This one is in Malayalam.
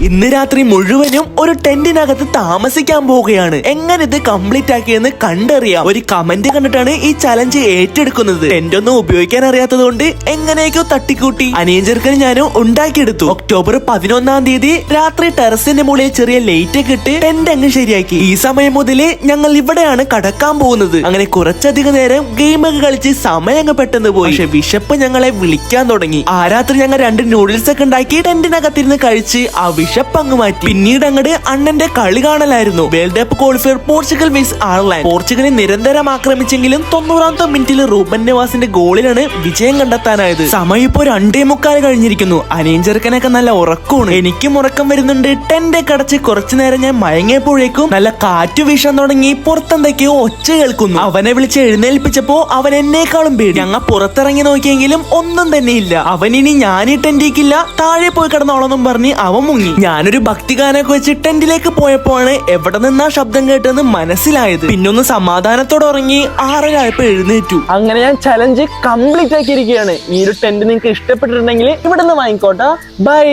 ഇന്ന് രാത്രി മുഴുവനും ഒരു ടെന്റിനകത്ത് താമസിക്കാൻ പോവുകയാണ്. എങ്ങനെ ഇത് കംപ്ലീറ്റ് ആക്കിയെന്ന് കണ്ടറിയാം. ഒരു കമന്റ് കണ്ടിട്ടാണ് ഈ ചലഞ്ച് ഏറ്റെടുക്കുന്നത്. ടെന്റ് ഒന്നും ഉപയോഗിക്കാൻ അറിയാത്തത് കൊണ്ട് എങ്ങനെയൊക്കെയോ തട്ടിക്കൂട്ടി അനിയൻ ചെറുക്കന് ഞാനും ഉണ്ടാക്കിയെടുത്തു. ഒക്ടോബർ 11-ാം തീയതി രാത്രി ടെറസിന്റെ മുകളിൽ ചെറിയ ലൈറ്റ് ഒക്കെ ഇട്ട് ടെന്റ് അങ്ങ് ശരിയാക്കി. ഈ സമയം മുതല് ഞങ്ങൾ ഇവിടെയാണ് കടക്കാൻ പോകുന്നത്. അങ്ങനെ കുറച്ചധികം നേരം ഗെയിമൊക്കെ കളിച്ച് സമയം അങ്ങ് പെട്ടെന്ന് പോയി. പക്ഷെ വിശപ്പ് ഞങ്ങളെ വിളിക്കാൻ തുടങ്ങി. ആ രാത്രി ഞങ്ങൾ 2 നൂഡിൽസ് ഒക്കെ ഉണ്ടാക്കി ടെന്റിനകത്തിരുന്ന് കഴിച്ച് ആ വിശപ്പ് അങ്ങ് മാറ്റി. പിന്നീട് അങ്ങോട്ട് അണ്ണന്റെ കളി കാണലായിരുന്നു. World cup qualifier Portugal versus Ireland. പോർച്ചുഗലിനെ നിരന്തരം ആക്രമിച്ചെങ്കിലും 90-ാമത്തെ മിനിറ്റിൽ റൂബൻ നെവാസിന്റെ ഗോളിലാണ് വിജയം കണ്ടെത്താനായത്. സമയം ഇപ്പോ 2:45 കഴിഞ്ഞിരിക്കുന്നു. അനിയൻ ചെറുക്കനൊക്കെ നല്ല ഉറക്കമാണ്. എനിക്കും ഉറക്കം വരുന്നുണ്ട്. ടെന്റ് ഒക്കെ അടച്ച് കുറച്ചു നേരം ഞാൻ മയങ്ങിയപ്പോഴേക്കും നല്ല കാറ്റ് വീശാൻ തുടങ്ങി. പുറത്തെന്തൊക്കെയോ ഒച്ച കേൾക്കുന്നു. അവനെ വിളിച്ച് എഴുന്നേൽപ്പിച്ചപ്പോ അവൻ എന്നേക്കാളും പേടി. ഞങ്ങൾ പുറത്തിറങ്ങി നോക്കിയെങ്കിലും ഒന്നും തന്നെ ഇല്ല. അവനിനി ഞാനീ ടെന്റിക്കില്ല, താഴെ പോയി കിടന്നോളെന്നും പറഞ്ഞ് അവൻ മുങ്ങി. ഞാനൊരു ഭക്തിഗാനൊക്കെ വെച്ച് ടെന്റിലേക്ക് പോയപ്പോഴാണ് എവിടെ നിന്നാ ശബ്ദം കേട്ടെന്ന് മനസ്സിലായത്. പിന്നൊന്ന് സമാധാനത്തോടെ ഉറങ്ങി 6:30 ആയപ്പോ എഴുന്നേറ്റു. അങ്ങനെ ഞാൻ ചലഞ്ച് കംപ്ലീറ്റ് ആക്കിയിരിക്കുകയാണ്. ഈ ഒരു ടെന്റ് നിങ്ങൾക്ക് ഇഷ്ടപ്പെട്ടിട്ടുണ്ടെങ്കിൽ ഇവിടെ നിന്ന് വാങ്ങിക്കോട്ടെ. ബൈ.